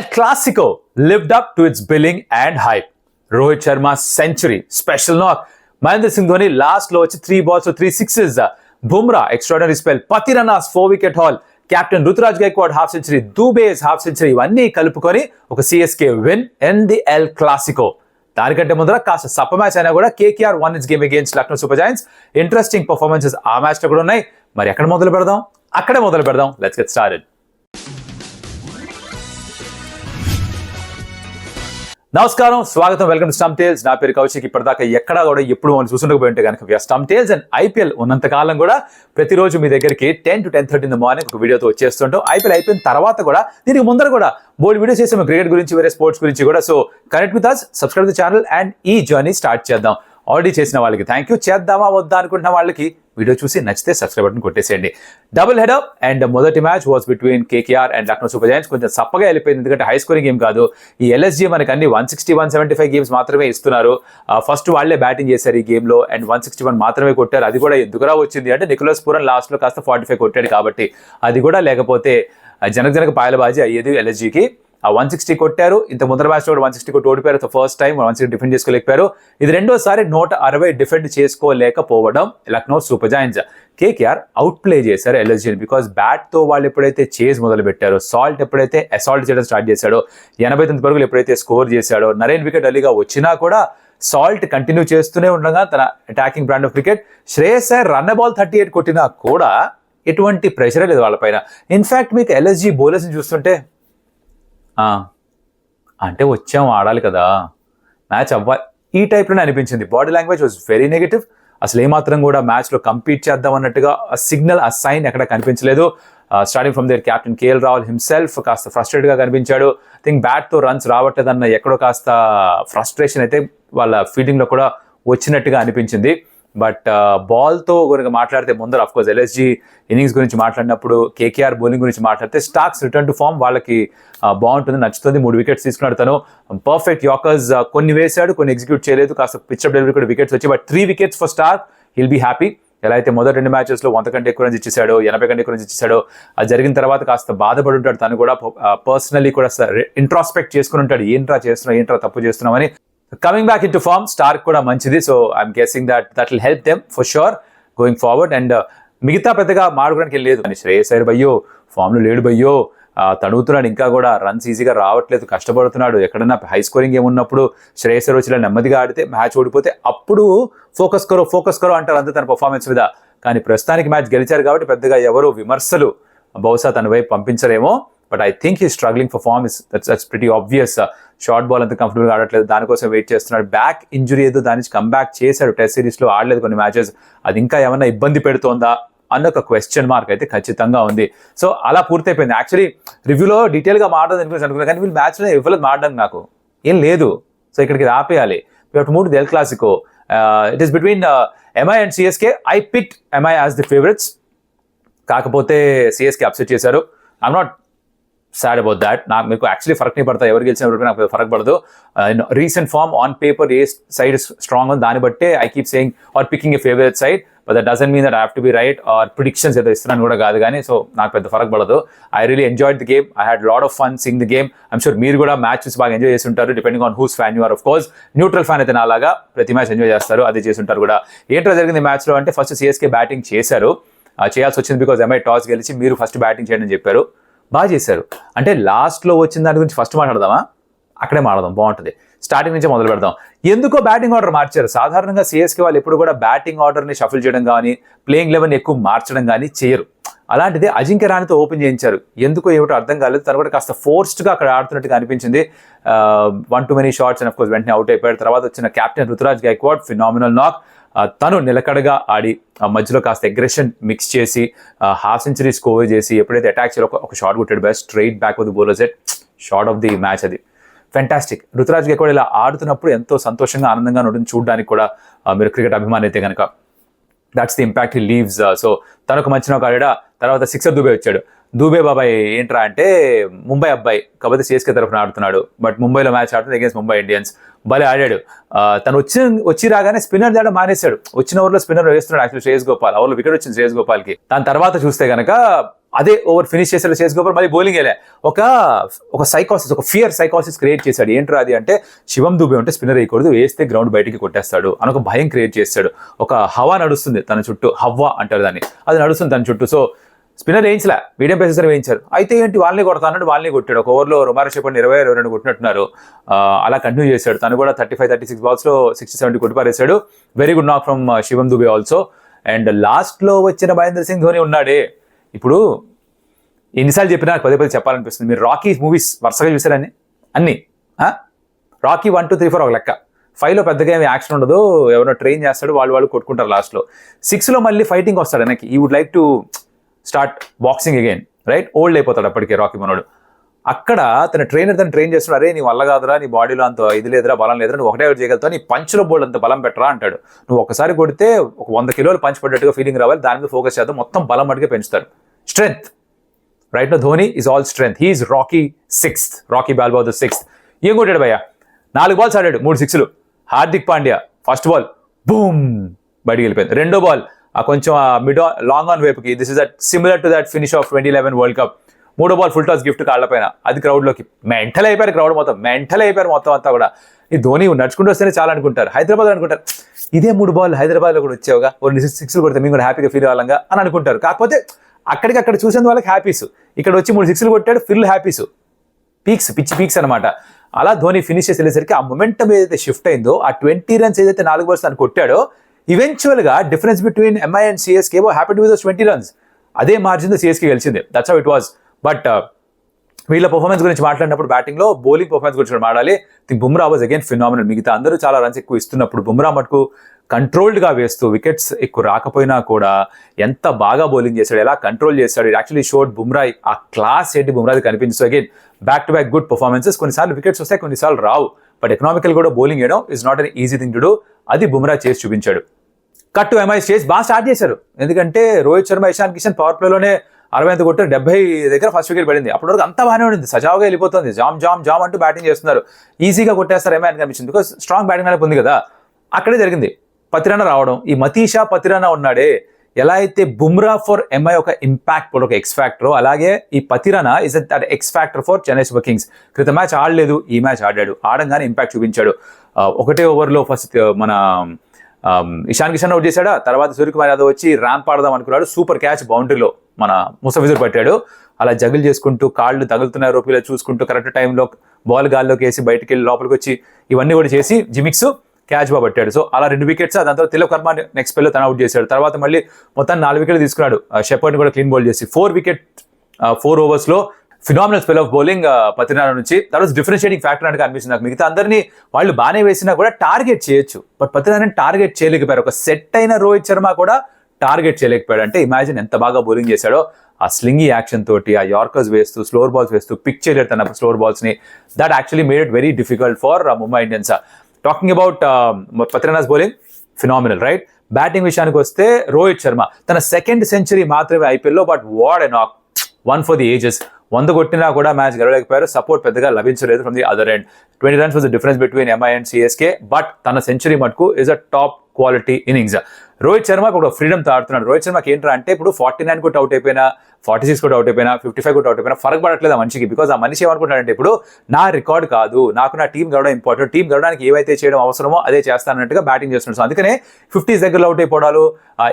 El Clasico lived up to its billing and hype. Rohit Sharma's century, special knock. Mahendra Singh Dhoni last లో వచ్చి 3 balls to 3 sixes. Bumrah extraordinary spell. Patirana's 4-wicket haul. Captain Ruturaj Gaikwad half century. Dubey's half century. ఇవన్నీ కలుపుకొని ఒక CSK win in the El Clasico. దానికంటే ముందర కాస్త సప్ప match అయినా కూడా KKR won its game against Lucknow Super Giants. Interesting performances ఆ match లో కూడా ఉన్నాయి. మరి ఎక్కడ మొదలు పెడదాం? అక్కడే మొదలు పెడదాం. Let's get started. నమస్కారం, స్వాగతం, వెల్కమ్ టు స్టంప్ టేల్స్. నా పేరు కౌశిక్. ఇప్పటిదాకా ఎక్కడా కూడా ఎప్పుడు మనం చూసుకుంటూ కనుక స్టంప్ టేల్స్ అండ్ ఐపీఎల్ ఉన్నంతకాలం కూడా ప్రతిరోజు మీ దగ్గరికి 10 to 10:30 in the morning ఒక వీడియోతో వచ్చేస్తుంటాం. ఐపీఎల్ అయిపోయిన తర్వాత కూడా దీనికి ముందర కూడా బోల్డ్ వీడియోస్ చేసాము క్రికెట్ గురించి, వేరే స్పోర్ట్స్ గురించి కూడా. So connect with us, subscribe the channel and ఈ జర్నీ స్టార్ట్ చేద్దాం. ఆల్రెడీ చేసిన వాళ్ళకి థ్యాంక్ యూ, చేద్దామా వద్దా అనుకుంటున్న వాళ్ళకి వీడియో చూసి నచ్చితే సబ్స్క్రైబ్ బటన్ కొట్టేసేయండి. డబుల్ హెడర్ అండ్ మొదటి match was between KKR and Lucknow super giants. కొంచెం సప్పగా వెళ్ళిపోయింది, ఎందుకంటే హై స్కోరింగ్ గేమ్ కాదు. ఈ LSG మనకి అన్ని 160, 175 గేమ్స్ మాత్రమే ఇస్తున్నారు. ఫస్ట్ వాళ్ళే బ్యాటింగ్ చేశారు ఈ గేమ్ లో అండ్ 161 మాత్రమే కొట్టారు. అది కూడా ఎందుకురా వచ్చింది అంటే నికోలస్ పూరన్ లాస్ట్ లో కాస్త 45 కొట్టాడు కాబట్టి. అది కూడా లేకపోతే జనక పాయలబాజీ అయ్యేది LSGకి. 160 కొట్టారు. ఇంత ముందర మ్యాచ్ లో 160 కొట్టి ఓడిపోయారు. ఫస్ట్ టైం 160 డిఫెండ్ చేసుకోలేకపోయారు. ఇది రెండోసారి 160 డిఫెండ్ చేసుకోలేకపోవడం Lucknow super giants. KKR out play చేశారు LSGని. బికాస్ బ్యాట్ తో వాళ్ళు ఎప్పుడైతే చేజ్ మొదలు పెట్టారో, సాల్ట్ ఎప్పుడైతే అసాల్ట్ చేయడం స్టార్ట్ చేశాడో, 89 పరుగులు ఎప్పుడైతే స్కోర్ చేశాడో, నరేన్ వికెట్ అలీగా వచ్చినా కూడా సాల్ట్ కంటిన్యూ చేస్తూనే ఉండగా తన attacking brand of cricket. Shreyas Iyer run ball 38 కొట్టినా కూడా ఎటువంటి ప్రెషరే లేదు వాళ్ళపైన. ఇన్ఫాక్ట్ మీకు LSG బౌలర్స్ని చూస్తుంటే అంటే వచ్చాము ఆడాలి కదా, మ్యాచ్ అవ్వాలి, ఈ టైప్లోనే అనిపించింది. Body language was very negative. అసలు ఏమాత్రం కూడా మ్యాచ్లో కంపీట్ చేద్దాం అన్నట్టుగా సిగ్నల్, సైన్ ఎక్కడ కనిపించలేదు. Starting from there captain KL Rahul himself కాస్త ఫ్రస్ట్రేట్గా కనిపించాడు. ఐ థింక్ బ్యాట్తో రన్స్ రావట్లేదన్న ఎక్కడో కాస్త ఫ్రస్ట్రేషన్ అయితే వాళ్ళ ఫీల్డింగ్లో కూడా వచ్చినట్టుగా అనిపించింది. బట్ బాల్తో కనుక మాట్లాడితే ముందర అఫ్కోర్స్ LSG ఇన్నింగ్స్ గురించి మాట్లాడినప్పుడు, KKR బౌలింగ్ గురించి మాట్లాడితే స్టార్క్స్ రిటర్న్ టు ఫామ్ వాళ్ళకి బాగుంటుంది, నచ్చుతుంది. 3 వికెట్స్ తీసుకున్నాడు తను. పర్ఫెక్ట్ యార్కర్స్ కొన్ని వేశాడు, కొన్ని ఎగ్జిక్యూట్ చేయలేదు. కాస్త పిచ్అప్ డెలివరీ కూడా వికెట్స్ వచ్చి, but 3 wickets for Starc. He'll be happy. ఎలా అయితే మొదటి 2 మ్యాచెస్లో 100 కంటే ఎక్కువ రన్స్ ఇచ్చేసాడో, 80 కంటే ఎక్కువ రన్స్ ఇచ్చేసాడో, అది జరిగిన తర్వాత కాస్త బాధపడి ఉంటాడు తను కూడా. పర్సనలీ కూడా ఇంట్రాస్పెక్ట్ చేసుకుని ఉంటాడు, ఏంట్రా తప్పు చేస్తున్నామని. Coming back into form, Starc కూడా మంచిది. So I'm guessing that will help them for sure going forward. And మిగతా పెద్దగా మాడుకోవడానికి లేదు అని శ్రేయస్ అయ్యర్ భయ్యో ఫామ్లో లేడు భయ్యో, తడుగుతున్నాడు, ఇంకా కూడా రన్స్ ఈజీగా రావట్లేదు, కష్టపడుతున్నాడు. ఎక్కడన్నా హై స్కోరింగ్ ఏమున్నప్పుడు శ్రేయస్ అయ్యర్ వచ్చి నెమ్మదిగా ఆడితే, మ్యాచ్ ఓడిపోతే అప్పుడు ఫోకస్ కరో అంటారు అంతే తన పర్ఫార్మెన్స్ మీద. కానీ ప్రస్తుతానికి మ్యాచ్ గెలిచారు కాబట్టి పెద్దగా ఎవరు విమర్శలు బహుశా తన వైపు పంపించరేమో. But I think he struggling for form. That's pretty obvious. Short ball అంత కంఫర్టబుల్గా ఆడట్లేదు, దానికోసం వెయిట్ చేస్తున్నాడు. బ్యాక్ ఇంజురీ ఏదో దాని నుంచి కమ్బ్యాక్ చేశాడు. టెస్ట్ సిరీస్లో ఆడలేదు కొన్ని మ్యాచెస్. అది ఇంకా ఏమన్నా ఇబ్బంది పెడుతోందా అన్న ఒక క్వశ్చన్ మార్క్ అయితే ఖచ్చితంగా ఉంది. సో అలా పూర్తయిపోయింది. యాక్చువల్లీ రివ్యూలో డీటెయిల్గా మాట్లాడదు అనుకున్నాను, కానీ వీళ్ళు మ్యాచ్లో ఇవ్వలేదు మాట్లాడడానికి నాకు ఏం లేదు. సో ఇక్కడికి ఆపేయాలి. We have to move to the El Clasico. It is between MI and CSK. I picked MI as the favourites. కాకపోతే CSK అప్సెట్ చేశారు. I'm not sad about that. నాకు మీకు యాక్చువల్లీ ఫరక్ నీ పడతా, ఎవరు గెలిచిన ఎవరికి నాకు ఫరక్ పడదు. Recent form on paper a side strong ఉంది దాన్ని బట్టే I keep saying are picking a favourite side. But that doesn't mean that I have to be right or predictions ఏదో ఇస్తున్నాను కూడా కాదు. కానీ సో నాకు పెద్ద ఫరక్ పడదు. I really enjoyed the game. I had lot of fun seeing the game. I'm sure మీరు కూడా మ్యాచ్ చూసి బాగా ఎంజాయ్ చేసి ఉంటారు, depending on whose fan you are. Of course neutral fan అయితే నాలాగా ప్రతి మ్యాచ్ ఎంజాయ్ చేస్తారు, అది చేసి ఉంటారు కూడా. ఏంటో జరిగింది మ్యాచ్లో అంటే, ఫస్ట్ CSK బ్యాటింగ్ చేశారు. చేయాల్సి వచ్చింది బికాజ్ MI టాస్ గెలిచి మీరు ఫస్ట్ బ్యాటింగ్ చేయండి అని చెప్పారు. బాగా చేశారు. అంటే లాస్ట్లో వచ్చిన దాని గురించి ఫస్ట్ మాట్లాడదామా? అక్కడే మాట్లాడదాం, బాగుంటుంది. స్టార్టింగ్ నుంచే మొదలు పెడదాం. ఎందుకో బ్యాటింగ్ ఆర్డర్ మార్చారు. సాధారణంగా CSK వాళ్ళు ఎప్పుడు కూడా బ్యాటింగ్ ఆర్డర్ని షఫిల్ చేయడం కానీ, ప్లేయింగ్ 11 ఎక్కువ మార్చడం కానీ చేయరు. అలాంటిది అజింక్య రహానేతో ఓపెన్ చేయించారు. ఎందుకో ఏమిటో అర్థం కాలేదు. తను కూడా కాస్త ఫోర్స్డ్గా అక్కడ ఆడుతున్నట్టుగా అనిపించింది. 1 too many shots and of course వెంటనే అవుట్ అయిపోయాడు. తర్వాత వచ్చిన కెప్టెన్ రుతురాజ్ గైక్వాడ్ ఫినామినల్ నాక్. తను నిలకడగా ఆడి మధ్యలో కాస్త అగ్రెషన్ మిక్స్ చేసి హాఫ్ సెంచరీ స్కోర్ చేసి ఎప్పుడైతే అటాక్ చేయాలో ఒక షాట్ కొట్టాడు. Best straight back with bowlers at shot of the match. అది ఫెంటాస్టిక్. రుతురాజ్ గైక్వాడ్ ఇలా ఆడుతున్నప్పుడు ఎంతో సంతోషంగా ఆనందంగా ఉంటుంది చూడడానికి కూడా. మీరు క్రికెట్ అభిమాని అయితే కనుక that's the impact he leaves. So తనకు మంచిన ఒక ఆడ. తర్వాత సిక్సర్ దుబే వచ్చాడు. దూబే బాబాయ్ ఏంట్రా అంటే ముంబై అబ్బాయి, కాకపోతే CSK తరఫున ఆడుతున్నాడు. బట్ ముంబైలో మ్యాచ్ ఆడుతుంది అగేన్స్ ముంబై ఇండియన్స్. భలే ఆడాడు. తను వచ్చి రాగానే స్పిన్నర్ తేడా మానేశాడు. వచ్చిన ఓవర్లో స్పిన్నర్ వేస్తున్నాడు యాక్చువల్లీ శ్రేయస్ గోపాల్. ఓవర్లో వికెట్ వచ్చింది శ్రేయస్ గోపాల్కి. దాని తర్వాత చూస్తే కనుక అదే ఓవర్ ఫినిష్ చేసేలా చేసుకోవాలి, మళ్ళీ బౌలింగ్ వెళ్ళా. ఒక సైకాసిస్, ఒక ఫియర్ సైకాసిస్ క్రియేట్ చేశాడు. ఏంట్రా అది అంటే, శివం దుబే ఉంటే స్పిన్నర్ వేయకూడదు, వేస్తే గ్రౌండ్ బయటికి కొట్టేస్తాడు అని ఒక భయం క్రియేట్ చేస్తాడు. ఒక హవా నడుస్తుంది తన చుట్టూ, హవ్వా అంటారు దాన్ని, అది నడుస్తుంది తన చుట్టూ. సో స్పిన్నర్ వేయించలే, మీడియం పేసర్ వేయించారు. అయితే ఏంటి, వాళ్ళని కొడతా అన్నట్టు వాళ్ళని కొట్టాడు. ఒక ఓవర్లో రొమారో చెప్పండి 20-22 కొట్టినట్టున్నారు. అలా కంటిన్యూ చేశాడు. తను కూడా 35-36 బాల్స్లో 60-70 కొట్టిపారేశాడు. Very good knock from Shivam Dube also. And లాస్ట్లో వచ్చిన మహేంద్ర సింగ్ ధోని ఉన్నాడే, ఇప్పుడు ఎన్నిసార్లు చెప్పినా నాకు పదే చెప్పాలనిపిస్తుంది. మీరు రాకీ మూవీస్ వరుసగా చూసారని అన్ని, రాకీ 1, 2, 3, 4 ఒక లెక్క. 5లో పెద్దగా ఏమి యాక్షన్ ఉండదు, ఎవరో ట్రైన్ చేస్తాడు, వాళ్ళు కొట్టుకుంటారు. లాస్ట్లో 6లో మళ్ళీ ఫైటింగ్ వస్తాడు వెనక్కి. He would like to start boxing again, right? Old అయిపోతాడు అప్పటికే రాకీ మనోడు. అక్కడ తన ట్రైనర్ తను ట్రైన్ చేస్తున్నాడు, అరే నీ వల్ల కాదురా, నీ బాడీలో అంత ఇది లేదురా, బలం లేదురా, నువ్వు ఒకటే చేయగలుగుతావు, నీ పంచ్లో బోల్డ్ అంత బలం పెట్టరా అంటాడు. నువ్వు ఒకసారి కొడితే ఒక 100 కిలోలు పంచ్ పడ్డట్టుగా ఫీలింగ్ రావాలి, దాని మీద ఫోకస్ చేద్దాం, మొత్తం బలం మటుకే పెంచుతారు. Strength right no Dhoni is all strength. He is rocky 6th, rocky బాల్బా ద 6th. ఏం కొట్టాడు భయ్య, 4 బాల్స్ ఆడాడు, 3 6లు. Hardik Pandya first ball boom బయటికి వెళ్ళిపోయింది. రెండో బాల్ కొంచెం మిడ్ లాంగ్ ఆన్ వైపుకి, this is similar to that finish of 2011 world cup. మూడో బాల్ ఫుల్ టాస్ గిఫ్ట్ కాళ్ళ పైన, అది క్రౌడ్లోకి మెంటల్ అయిపోయారు. క్రౌడ్ మెంటల్ అయిపోయారు మొత్తం అంతా కూడా. ఈ ధోని నడుచుకుంటూ వస్తేనే చాలా అనుకుంటారు, హైదరాబాద్ అనుకుంటారు, ఇదే 3 బాల్ హైదరాబాద్లో కూడా వచ్చావుగా, 6లు కొడితే మేము కూడా హ్యాపీగా ఫీల్ అవ్వాలంగా అని అనుకుంటారు. కాకపోతే అక్కడికక్కడ చూసేందు వాళ్ళకి హ్యాపీస్, ఇక్కడ వచ్చి 3 6లు కొట్టాడు, ఫుల్ హ్యాపీస్, పిచ్చి పీక్స్ అనమాట. అలా ధోని ఫినిష్ చేసి వెళ్ళేసరికి ఆ మొమెంటం ఏదైతే షిఫ్ట్ అయిందో, ఆ 20 runs ఏదైతే 4 balls తను కొట్టాడో, ఈవెన్చువల్గా difference between MI and CSK happened with those 20 runs. అదే మార్జిన్తో సిఎస్కే గెలిచింది. That's how it was. But వీళ్ళ పర్ఫార్మెన్స్ గురించి మాట్లాడినప్పుడు బ్యాటింగ్లో బౌలింగ్ పర్ఫార్మెన్స్ గురించి మాట్లాడాలి. Bumrah was again phenomenal. మిగతా అందరూ చాలా రన్స్ ఎక్కువ ఇస్తున్నప్పుడు బుమ్రా మటుకు కంట్రోల్డ్గా వేస్తూ, వికెట్స్ ఎక్కువ రాకపోయినా కూడా ఎంత బాగా బౌలింగ్ చేశాడు, ఎలా కంట్రోల్ చేశాడు. ఇట్ యాక్చువల్లీ షోడ్ బుమ్రా ఆ క్లాస్ ఏంటి బుమ్రాది కనిపించు. Again back to back good performances. కొన్నిసార్లు వికెట్స్ వస్తాయి, కొన్నిసార్లు రావు. బట్ ఎకనామికల్ కూడా బౌలింగ్ చేయడం is not an easy thing to do. అది బుమ్రా చేసి చూపించాడు. కట్ టు ఎంఐ స్టేజ్ బాగా స్టార్ట్ చేశారు. ఎందుకంటే రోహిత్ శర్మ, ఇషాన్ కిషన్ పవర్ ప్లేలోనే 60 కొట్టారు, 70 దగ్గర ఫస్ట్ వికెట్ పడింది. అప్పటి వరకు అంతా బాగానే ఉండింది, సజావుగా వెళ్ళిపోతుంది, జామ్ అంటూ బ్యాటింగ్ చేస్తున్నారు. ఈజీగా కొట్టేస్తారు ఎంఐ అని కనిపించింది, బికాస్ స్ట్రాంగ్ బ్యాటింగ్ అనేది ఉంది కదా. అక్కడే జరిగింది పతిరానా రావడం. ఈ మతీషా పతిరానా ఉన్నాడే, ఎలా అయితే బుమ్రా ఫర్ ఎంఐ ఒక ఇంపాక్ట్, ఒక ఎక్స్ ఫ్యాక్టర్, అలాగే ఈ Pathirana is that X factor for Chennai super Kings. క్రితం మ్యాచ్ ఆడలేదు, ఈ మ్యాచ్ ఆడాడు, ఆడంగానే ఇంపాక్ట్ చూపించాడు. ఒకటే ఓవర్లో ఫస్ట్ మన ఇషాన్ కిషన్ అవుట్ చేశాడా, తర్వాత సూర్యకుమార్ యాదవ్ వచ్చి ర్యాంప్ ఆడదాం అనుకున్నాడు, సూపర్ క్యాచ్ బౌండరీలో మన ముస్తఫిజుర్ పట్టాడు. అలా జగులు చేసుకుంటూ, కాళ్ళు తగులుతున్నాయి రూపీలో చూసుకుంటూ, కరెక్ట్ టైంలో బాల్ గాల్లోకి వేసి బయటికి వెళ్ళి లోపలికి వచ్చి ఇవన్నీ కూడా చేసి జిమిక్స్ క్యాచ్ బాగా పట్టాడు. సో అలా 2 wickets. దాని తర్వాత తిలక్ వర్మ నెక్స్ట్ స్పెల్లో తను అవుట్ చేశాడు. తర్వాత మళ్ళీ మొత్తం 4 wickets తీసుకున్నాడు. షెపర్డ్ని కూడా క్లీన్ బౌల్ చేసి 4 wicket 4 overs phenomenal spell of bowling Pathirana నుంచి. తర్వాత డిఫరెన్షియేటింగ్ ఫ్యాక్టర్ అంటే అనిపిస్తుంది నాకు. మిగతా అందరినీ వాళ్ళు బాగానే వేసినా కూడా టార్గెట్ చేయొచ్చు, బట్ పతిరానాని టార్గెట్ చేయలేకపోయారు. ఒక సెట్ అయిన రోహిత్ శర్మ కూడా టార్గెట్ చేయలేకపోయాడు. అంటే ఇమాజిన్ ఎంత బాగా బౌలింగ్ చేశాడో. ఆ స్లింగీ యాక్షన్ తోటి, ఆ యార్కర్స్ వేస్తూ, స్లోవర్ బాల్స్ వేస్తూ, పిక్ చేయలేడు తన స్లోవర్ బాల్స్ని. That actually made it very difficult for Mumbai Indians. Talking about పతిరానాస్ బౌలింగ్ ఫినామినల్, రైట్? బ్యాటింగ్ విషయానికి వస్తే రోహిత్ శర్మ తన 2nd century మాత్రమే ఐపీఎల్లో, బట్ వాట్ ఎ నాక్, 1 for the ages. 100 కొట్టినా కూడా మ్యాచ్ గెలవలేకపోయారు. సపోర్ట్ పెద్దగా లభించలేదు from the other end. 20 runs was the difference between MI and CSK, but తన సెంచరీ మటుకు is a top quality innings. Rohit Sharma ఇప్పుడు ఫ్రీడమ్తో ఆడుతున్నాడు. రోహిత్ శర్మకి ఏంట్రా అంటే, ఇప్పుడు 49 కొట్టి అవుట్ అయిపోయినా, 46 కొట్టి అవుట్ అయిపోయినా, 55 కొట్టి అవుట్ అయిపోయినా ఫరక్ పడట్లేదు ఆ మనిషికి. బికాజ్ ఆ మనిషి ఏమనుకుంటాడంటే, ఇప్పుడు నా రికార్డ్ కాదు, నాకు నా టీం గెలవడం ఇంపార్టెంట్, టీం గెలవడానికి ఏవైతే చేయడం అవసరమో అదే చేస్తానన్నట్టుగా బ్యాటింగ్ చేస్తున్నాడు. సో అందుకనే 50s దగ్గరలో అవుట్ అయిపోవడాలు,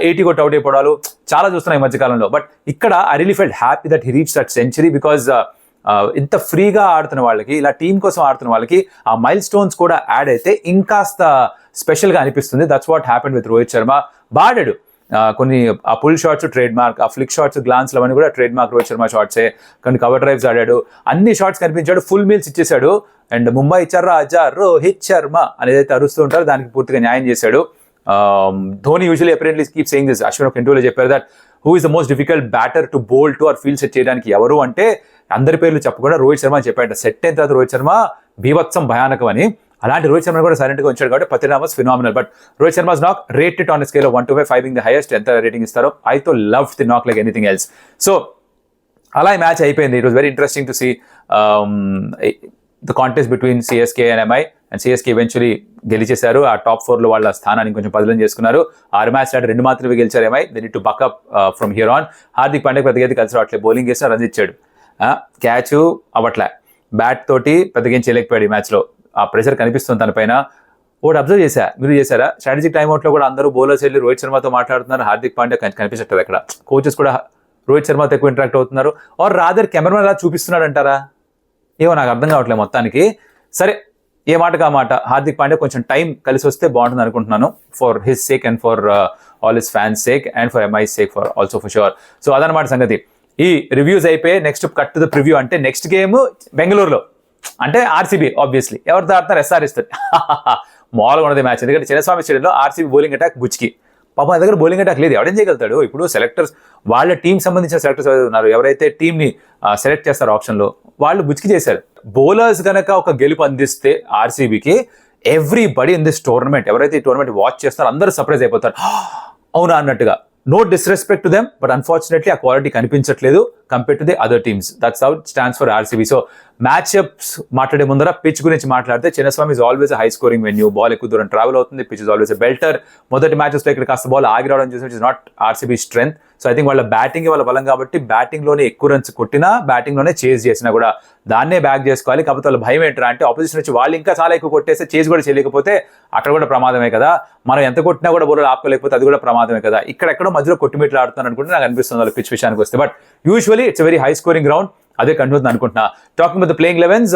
80 కొట్టి అవుట్ అయిపోవడాలు చాలా చూస్తున్నాయి ఈ మధ్యకాలంలో. బట్ ఇక్కడ I really felt happy that he reach that century, because ఇంత ఫ్రీగా ఆడుతున్న వాళ్ళకి, ఇలా టీం కోసం ఆడుతున్న వాళ్ళకి ఆ మైల్ స్టోన్స్ కూడా యాడ్ అయితే ఇంకాస్త స్పెషల్గా అనిపిస్తుంది. That's what happened with Rohit Sharma. బాడాడు కొన్ని ఆ పుల్ షాట్స్ ట్రేడ్ మార్క్, ఆ ఫ్లిక్ షాట్స్, గ్లాన్స్లు అవన్నీ కూడా ట్రేడ్ మార్క్ రోహిత్ శర్మ షాట్సే. కొన్ని కవర్ డ్రైవ్స్ ఆడాడు, అన్ని షాట్స్ కనిపించాడు, ఫుల్ మీల్స్ ఇచ్చేశాడు. అండ్ ముంబై ఇచ్చారా అజా రోహిత్ శర్మ అనేది అయితే అరుస్తూ ఉంటారు, దానికి పూర్తిగా న్యాయం చేశాడు. Dhoni usually apparently keep saying this. Ashwin ఒక ఇంటర్వ్యూలో చెప్పారు that who is the most difficult batter to bowl to or field set చేయడానికి ఎవరు అంటే, అందరి పేర్లు చెప్పకుండా రోహిత్ శర్మ అని చెప్పాడు. సెట్ అయిన తర్వాత రోహిత్ శర్మ బీభత్సం భయానకం అని. అలాంటి రోహిత్ శర్మ కూడా సైలెంట్గా ఉంచాడు కాబట్టి Pathirana was phenomenal. But Rohit Sharma's knock rated on scale 1 to 5, 5 being the highest. ఎంత రేటింగ్ ఇస్తారో, I too love the knock like anything else. So అలా ఈ మ్యాచ్ అయిపోయింది. It was very interesting to see the contest between CSK and MI. And CSK eventually గెలిచేశారు. ఆ top 4లో వాళ్ళ స్థానాన్ని కొంచెం పదిలం చేసుకున్నారు. 6 మ్యాచ్ ఆడి 2 మాత్రమే గెలిచారు. MI they need to buck up from here on. Hardik Pandya పెద్దగా అయితే కలిసి రావట్లేదు. బౌలింగ్ చేసినా రన్స్ ఇచ్చాడు, క్యాచ్ అవ్వట్లే, బ్యాట్ తోటి పెద్దగా ఏం చేయలేకపోయాడు ఈ మ్యాచ్లో. ఆ ప్రెషర్ కనిపిస్తుంది తన పైన. ఒకటి అబ్జర్వ్ చేశా, మీరు చేశారా? స్ట్రాటజిక్ టైమ్అవుట్లో కూడా అందరూ బౌలర్స్ వెళ్ళి రోహిత్ శర్మతో మాట్లాడుతున్నారు. హార్దిక్ పాండ్యా కనిపించట్లేదు అక్కడ. కోచెస్ కూడా రోహిత్ శర్మతో ఎక్కువ ఇంటరాక్ట్ అవుతున్నారు. ఆర్ రాదర్ కెమెరామెన్ అలా చూపిస్తున్నాడు అంటారా? ఏమో నాకు అర్థం కావట్లేదు మొత్తానికి. సరే, ఏ మాటగా మాట హార్దిక్ పాండ్యా కొంచెం టైం కలిసి వస్తే బాగుంటుంది అనుకుంటున్నాను. For his sake and for all his fans sake and for MI sake for also for sure. So అదనమాట సంగతి. ఈ రివ్యూస్ అయిపోయి next cut to the preview. అంటే నెక్స్ట్ గేమ్ బెంగళూరులో, అంటే ఆర్సీబీ ఆబ్వియస్లీ. ఎవరితో ఆడుతున్నారు? ఎస్ఆర్ఎస్ తోటి. మామూలుగా ఉన్నది మ్యాచ్. ఎందుకంటే చిన్నస్వామి స్టేడియంలో ఆర్సీబీ బౌలింగ్ అటాక్ బుచ్కి. పాపం దగ్గర బౌలింగ్ అటాక్ లేదు, ఎవడేం చేయగలుగుతాడు? ఇప్పుడు సెలెక్టర్స్, వాళ్ళ టీం సంబంధించిన సెలెక్టర్స్ ఉన్నారు, ఎవరైతే టీంని సెలెక్ట్ చేస్తారో ఆప్షన్లో, వాళ్ళు బుచ్కి చేశారు. బౌలర్స్ కనుక ఒక గెలుపు అందిస్తే ఆర్సీబీకి, ఎవ్రీబడి ఇన్ దిస్ టోర్నమెంట్, ఎవరైతే ఈ టోర్నమెంట్ వాచ్ చేస్తారో అందరూ సర్ప్రైజ్ అయిపోతారు, అవునా అన్నట్టుగా. No disrespect to them, but unfortunately ఆ క్వాలిటీ కనిపించట్లేదు compare to the other teams. That's how it stands for RCB. So matchups మాట్లాడే ముందర పిచ్ గురించి మాట్లాడితే, Chinnaswamy is always high scoring venue. Ball ఎక్కువ దూరం ట్రావెల్ అవుతుంది. Pitch is always belter. మొదటి మ్యాచెస్లో ఇక్కడ కాస్త బాల్ ఆగి రావడం చూసి is not RCB strength. So I think వాళ్ళ బ్యాటింగ్ వాళ్ళ బలం కాబట్టి బ్యాటింగ్లోనే ఎక్కువ రన్స్ కొట్టినా, బ్యాటింగ్లోనే చేజ్ చేసినా కూడా దాన్నే బ్యాక్ చేసుకోవాలి. కాకపోతే వాళ్ళ భయం ఏంటరా అంటే, ఆపోజిషన్ వచ్చి వాళ్ళు ఇంకా చాలా ఎక్కువ కొట్టేస్తే చేజ్ కూడా చేయలేకపోతే అక్కడ కూడా ప్రమాదమే కదా. మనం ఎంత కొట్టినా కూడా బౌలర్ ఆపుకోలేకపోతే అది కూడా ప్రమాదమే కదా. ఇక్కడెక్కడో మధ్యలో కొట్టుమిట్లు ఆడుతున్నారు అనుకుంటే నాకు అనిపిస్తుంది వాళ్ళ పిచ్ విషయానికి వస్తే. But usually it's very high scoring ground. అదే కంటిన్యూ అనుకుంటున్నా. Talking with the playing 11s,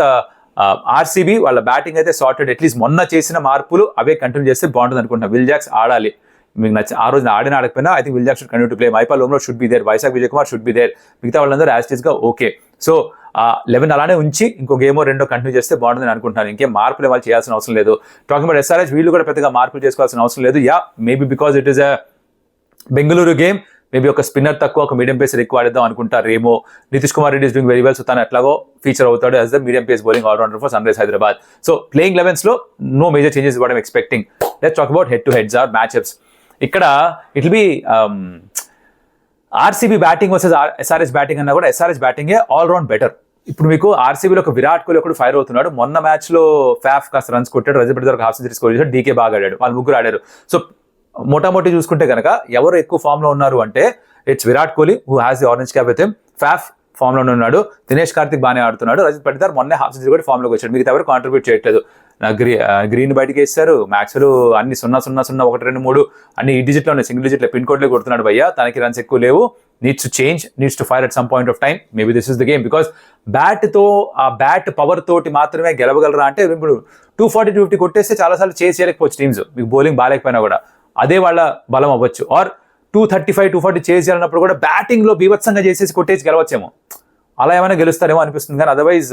RCB వాళ్ళ బ్యాటింగ్ అయితే సార్టెడ్. అట్లీస్ట్ మొన్న చేసిన మార్పులు అవే కంటిన్యూ చేస్తే బాగుంటుంది అనుకుంటున్నా. విల్ జాక్స్ ఆడాలి. మీకు నచ్చి ఆ రోజు ఆడిన ఆడకపోయినా I think Will Jack should continue to play. Mahipal Lomror should be there. Vyshak Vijay Kumar should be there. మిగతా వాళ్ళందరూ యాస్టీస్గా ఓకే. సో 11 అలానే ఉంచి ఇంకో గేమో రెండో కంటిన్యూ చేస్తే బాగుంటుందని అనుకుంటున్నాను. ఇంకేం మార్పులు వాళ్ళు చేయాల్సిన అవసరం లేదు. టాకింగ్ అబౌట్ ఎస్ఆర్హెచ్, వీళ్ళు కూడా పెద్దగా మార్పులు చేసుకోవాల్సిన అవసరం లేదు. Yeah, maybe because it is a Bengaluru game, maybe ఒక స్పిన్నర్ తక్కువ, ఒక మీడియం పేసర్ ఎక్కువ ఆడేద్దాం అనుకుంటారేమో. Nitish Kumar Reddy is doing very well. So తను ఎట్లాగో ఫీచర్ అవుతాడు as the medium pace bowling allrounder for sun rise Hyderabad. So playing 11స్లో no major changes what I'm expecting. Let's talk about head to heads or matchups. ఇక్కడ it will be RCB batting versus SRH batting అన్నా కూడా SRS బ్యాటింగే all round better. ఇప్పుడు మీకు ఆర్సీబీలో ఒక విరాట్ కోహ్లీ ఒకటి fire అవుతున్నాడు. మొన్న మ్యాచ్లో ఫ్యాఫ్ కాస్త రన్స్ కొట్టాడు, రజత్ పటిదార్ ఒక హాఫ్ సెంచరీ స్కోర్ చేశాడు, డీకే బాగా ఆడాడు, వాళ్ళు ముగ్గురు ఆడారు. సో మోటామోటీ చూసుకుంటే కనుక ఎవరు ఎక్కువ ఫామ్లో ఉన్నారు అంటే it's Virat Kohli who has the orange cap with him. Faf ఫామ్లోనే ఉన్నాడు, దినేష్ కార్తిక్ బాగానే ఆడుతున్నాడు, రజత్ పటిదార్ మొన్నే హాఫ్ సెంచరీ కూడా ఫామ్లోకి వచ్చాడు. మిగతా ఎవరు కాంట్రిబ్యూట్ చేయట్లేదు. గ్రీన్ బయటకి వేస్తారు, మ్యాక్స్లు అన్ని 0-0-0 1 2 3 అన్ని ఈ డిజిట్లో ఉన్నాయి, సింగిల్ డిజిట్లో పిన్ కోడ్లే కొడుతున్నాడు భయ్యా. తనకి రన్స్ ఎక్కువ లేవు. Needs to change, needs to fire at some point of time. Maybe this is the game. Because బ్యాట్తో, ఆ బ్యాట్ పవర్ తోటి మాత్రమే గెలవగలరా అంటే, ఇప్పుడు 240-250 కొట్టేస్తే చాలాసార్లు చేసి చేయలేకపోవచ్చు టీమ్స్, మీకు బౌలింగ్ బాగాలేకపోయినా కూడా. అదే వాళ్ళ బలం అవ్వచ్చు. ఆర్ 235-240 చేసి చేయాలన్నప్పుడు కూడా బ్యాటింగ్లో బీభత్సంగా చేసేసి కొట్టేసి గెలవచ్చేమో. అలా ఏమైనా గెలుస్తారేమో అనిపిస్తుంది, కానీ otherwise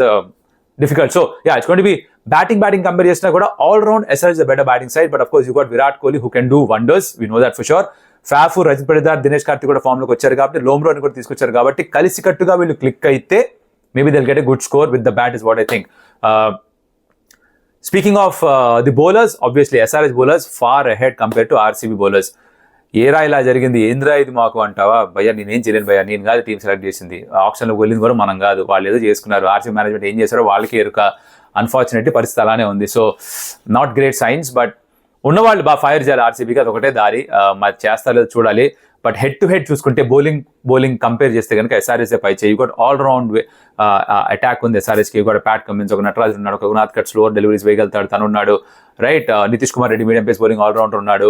difficult. So yeah, it's going to be batting compare chesina kuda all round SRH is a better batting side, but of course you got Virat Kohli who can do wonders, we know that for sure. Faf, Rajat Patidar, Dinesh Karthik kuda form loki vacharu kabatti, Lomro ni kuda తీసుకొచ్చారు కాబట్టి కలిసి కట్టుగా వీళ్ళు click అయితే maybe they'll get a good score with the bat is what I think. Speaking of the bowlers, obviously SRH bowlers far ahead compared to RCB bowlers. ఏరా ఇలా జరిగింది, ఏంద్రా ఇది మాకు అంటావా? భయ్యా నేనేం చేయలేను భయ్యా, నేను కాదు టీం సెలెక్ట్ చేసింది, ఆప్షన్లో వెళ్ళింది కూడా మనం కాదు, వాళ్ళు ఏదో చేసుకున్నారు. ఆర్సీబీ మేనేజ్మెంట్ ఏం చేశారో వాళ్ళకి ఎరుక. అన్ఫార్చునేట్లీ పరిస్థితి అలానే ఉంది. So not great science, but ఉన్నవాళ్ళు బాగా ఫైర్ చేయాలి ఆర్సీబీకి, అది ఒకటే దారి. మరి చేస్తా లేదో చూడాలి. బట్ హెడ్ టు హెడ్ చూసుకుంటే బౌలింగ్ కంపేర్ చేస్తే కనుక ఎస్ఆర్ఎస్ పై చేయి. గోట్ ఆల్ రౌండ్ అటాక్ ఉంది ఎస్ఆర్ఎస్కి. కూడా ప్యాట్ కమిన్స్, ఒక నటరాజ్ ఉన్నాడు, ఒక గునాథ్ కట్ స్లోవర్ డెలివరీస్ వేయగలుగుతాడు తను ఉన్నాడు, right. Nitish Kumar Reddy medium pace bowling allrounder ఉన్నాడు,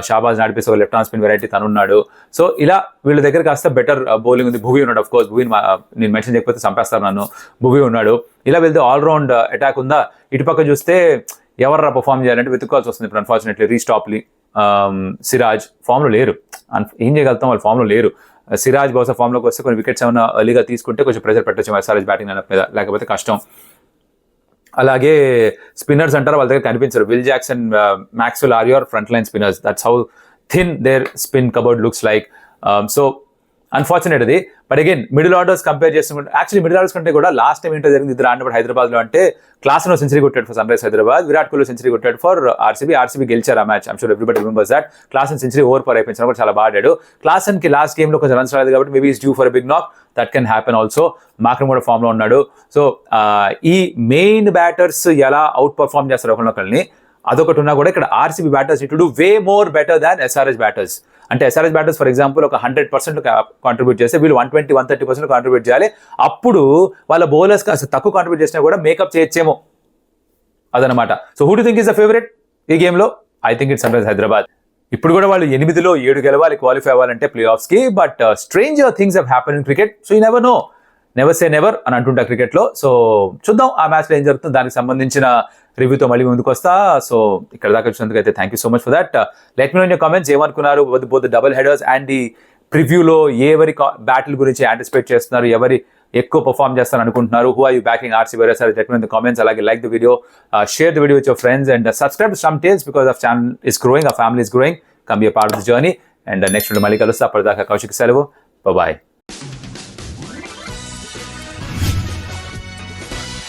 షాబాజ్ నాడిపేస్ ఒక లెఫ్ట్ ఆన్ స్పిన్ వెరైటీ తను ఉన్నాడు. సో ఇలా వీళ్ళ దగ్గర కాస్త బెటర్ బౌలింగ్ ఉంది. భువి ఉన్నాడు, ఆఫ్ కోర్స్ భువిని నేను మెన్షన్ చేయకపోతే చంపేస్తారు నన్ను. భువి ఉన్నాడు. ఇలా వెళ్తే ఆల్రౌండ్ అటాక్ ఉందా. ఇటుపక్క చూస్తే ఎవర్రా పర్ఫామ్ చేయాలంటే వెతుక్కోవాల్సి వస్తుంది ఇప్పుడు. అన్ఫార్చునేట్లీ రీస్టాప్లీ, సిరాజ్ ఫామ్లో లేరు. ఏం చేయగలుగుతాం, వాళ్ళు ఫామ్లో లేరు. సిరాజ్ బహుశా ఫామ్లోకి వస్తే కొన్ని వికెట్స్ ఏమైనా ఎర్లీగా తీసుకుంటే కొంచెం ప్రెషర్ పెట్టచ్చు ఎస్ఆర్ఎస్ బ్యాటింగ్ లైనప్ మీద, లేకపోతే కష్టం. అలాగే స్పిన్నర్స్ అంటారు, వాళ్ళ దగ్గర కనిపించరు. Will Jackson, Maxwell are your front line spinners. That's how thin their spin cupboard looks like. So unfortunate అది. But again middle orders compare చేసుకుంటే యాక్చువల్లీ మిడిల్ ఆర్డర్స్ కంటే కూడా లాస్ట్ టైం ఏంటో జరిగింది, ఇద్దరు ఆడినప్పుడు హైదరాబాద్ లో అంటే క్లాసన్ సెంచరీ కొట్టాడు for sun rise Hyderabad, Virat Kohli century కొట్టాడు ఫర్ ఆర్సీబీ గెలిచారు ఆ match. I'm sure everybody remembers that. Klaasen century over పర్ అయిపోయించిన కూడా చాలా బాగా ఆడాడు. క్లాసన్ కి లాస్ట్ గేమ్ లో కొంచెం రన్స్ రాలేదు కాబట్టి maybe is due for big knock, that can happen also. Markram కూడా ఫామ్ లో ఉన్నాడు. సో ఈ మెయిన్ బ్యాటర్స్ ఎలా అవుట్ పర్ఫార్మ్ చేస్తారు ఒకరినొకరిని అదొకటి ఉన్నా కూడా ఇక్కడ RCB batters to do way more better than SRH batters. అంటే ఎస్ఆర్హెచ్ బ్యాటర్స్ ఫర్ ఎగ్జాంపుల్ ఒక 100% కాంట్రిబ్యూట్ చేస్తే వీళ్ళు 120-130% కాంట్రిబ్యూట్ చేయాలి. అప్పుడు వాళ్ళ బౌలర్స్ కాస్త తక్కువ కాంట్రిబ్యూట్ చేసినా కూడా మేకప్ చేయొచ్చేమో అదనమాట. So who do think is the favourite ఈ గేమ్ లో? I think it's sun rise Hyderabad. ఇప్పుడు కూడా వాళ్ళు 8లో 7 గెలవాలి క్వాలిఫై అవ్వాలంటే ప్లే ఆఫ్స్ కి. But stranger things have happen in cricket, so you never know, never say never అని అంటుంటా క్రికెట్ లో. సో చూద్దాం ఆ మ్యాచ్ లో ఏం జరుగుతుంది, దానికి సంబంధించిన రివ్యూతో మళ్ళీ ముందుకు వస్తా. సో ఇక్కడ దాకా వచ్చినందుకు అయితే thank you so much for that. Let me know in your comments ఏమనుకున్నారు both double headers and the ప్రివ్యూలో ఎవరి బ్యాటిల్ గురించి యాంటిసిపేట్ చేస్తున్నారు, ఎవరి ఎక్కువ పర్ఫార్మ్ చేస్తారు అనుకుంటున్నారు, who are you backing RCB versus RCB? Let me know in the comments. అలాగే like the video, share the video with your friends and subscribe to some tales because of channel is growing, our family is growing. Come be a part of the journey and next video మళ్ళీ కలుస్తా. అప్పటిదాకా కౌశిక్ సెలవు. Bye bye.